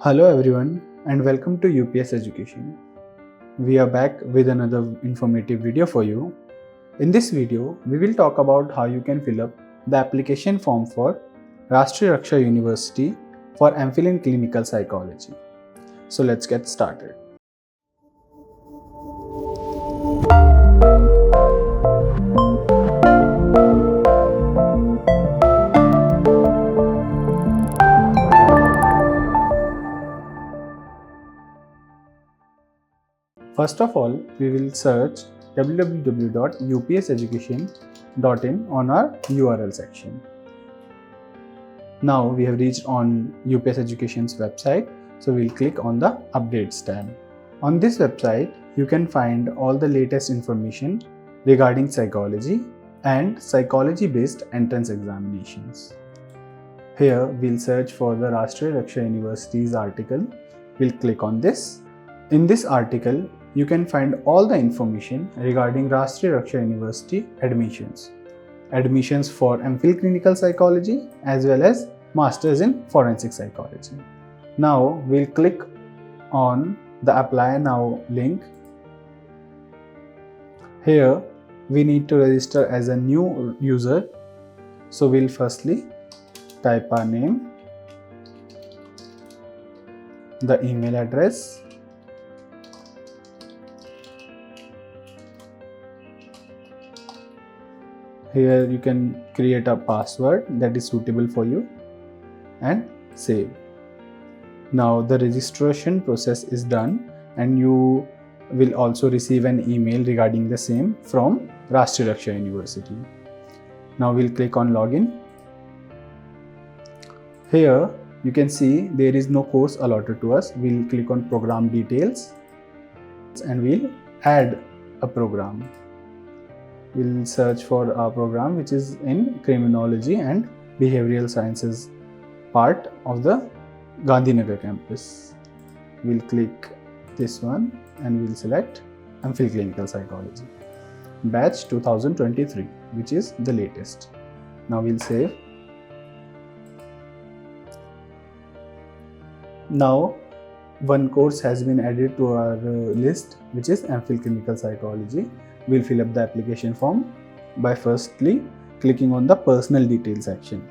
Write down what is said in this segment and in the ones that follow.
Hello everyone and welcome to UPS Education. We are back with another informative video for you. In this video, we will talk about how you can fill up the application form for Rashtriya Raksha University for MPhil in Clinical Psychology. So let's get started. First of all, we will search www.upseducation.in on our URL section. Now we have reached on UPS Education's website, so we'll click on the Updates tab. On this website, you can find all the latest information regarding psychology and psychology-based entrance examinations. Here, we'll search for the Rashtriya Raksha University's article. We'll click on this. In this article, you can find all the information regarding Rashtriya Raksha University admissions. Admissions for MPhil Clinical Psychology as well as Masters in Forensic Psychology. Now we'll click on the Apply Now link. Here we need to register as a new user. So we'll firstly type our name, the email address, here you can create a password that is suitable for you and save. Now the registration process is done and you will also receive an email regarding the same from Rashtriya Raksha University. Now we'll click on login. Here you can see there is no course allotted to us. We'll click on program details and we'll add a program. We'll search for our program which is in Criminology and Behavioral Sciences part of the Gandhinagar campus. We'll click this one and we'll select MPhil Clinical Psychology. Batch 2023, which is the latest. Now we'll save. Now one course has been added to our list, which is MPhil Clinical Psychology. We'll fill up the application form by firstly clicking on the personal details section.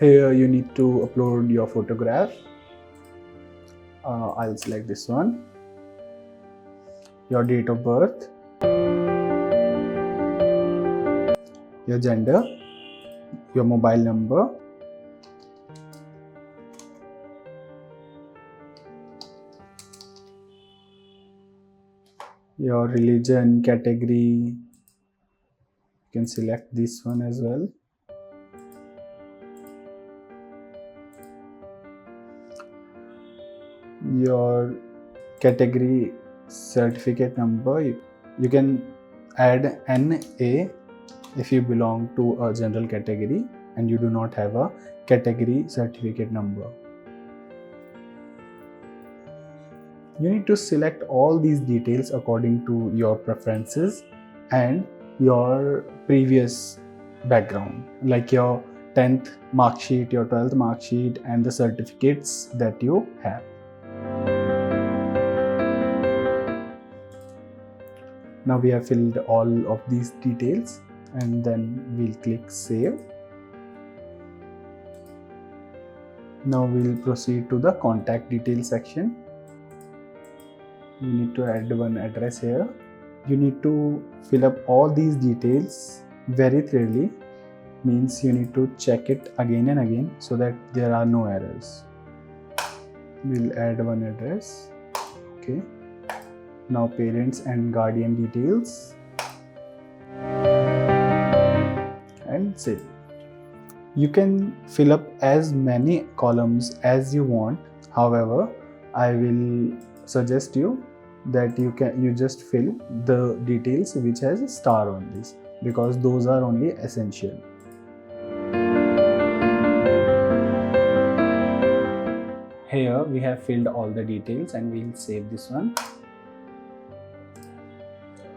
Here you need to upload your photograph. I'll select this one. Your date of birth, your gender, your mobile number, your religion, category. You can select this one as well. Your category certificate number, you can add NA if you belong to a general category and you do not have a category certificate number. You need to select all these details according to your preferences and your previous background, like your 10th mark sheet, your 12th mark sheet, and the certificates that you have. Now we have filled all of these details and then we'll click save. Now we'll proceed to the contact details section. You need to add one address here. You need to fill up all these details very thoroughly, means you need to check it again and again so that there are no errors. We'll add one address. Okay. Now parents and guardian details and save. You can fill up as many columns as you want. However, I will suggest you that you just fill the details which has a star on this, because those are only essential. Here we have filled all the details and we'll save this one.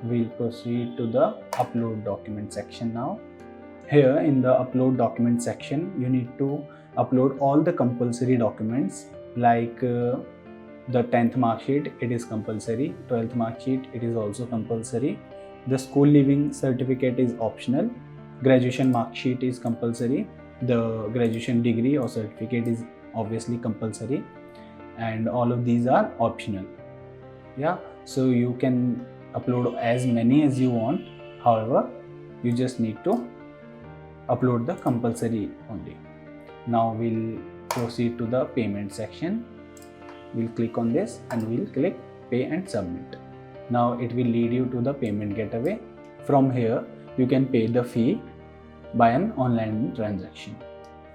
We'll proceed to the upload document section now. Here in the upload document section, you need to upload all the compulsory documents like the 10th mark sheet, it is compulsory. 12th mark sheet, it is also compulsory. The school leaving certificate is optional. Graduation mark sheet is compulsory. The graduation degree or certificate is obviously compulsory, and all of these are optional. Yeah, so you can upload as many as you want. However, you just need to upload the compulsory only. Now we'll proceed to the payment section. We'll click on this and we'll click pay and submit. Now it will lead you to the payment gateway. From here you can pay the fee by an online transaction.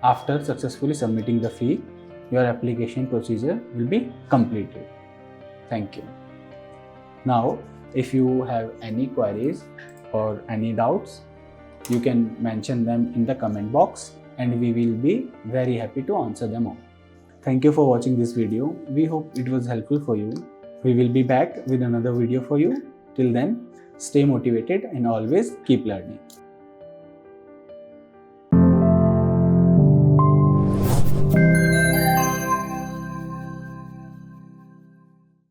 After successfully submitting the fee, your application procedure will be completed. Thank you. Now if you have any queries or any doubts, you can mention them in the comment box and we will be very happy to answer them all. Thank you for watching this video. We hope it was helpful for you. We will be back with another video for you. Till then, stay motivated and always keep learning.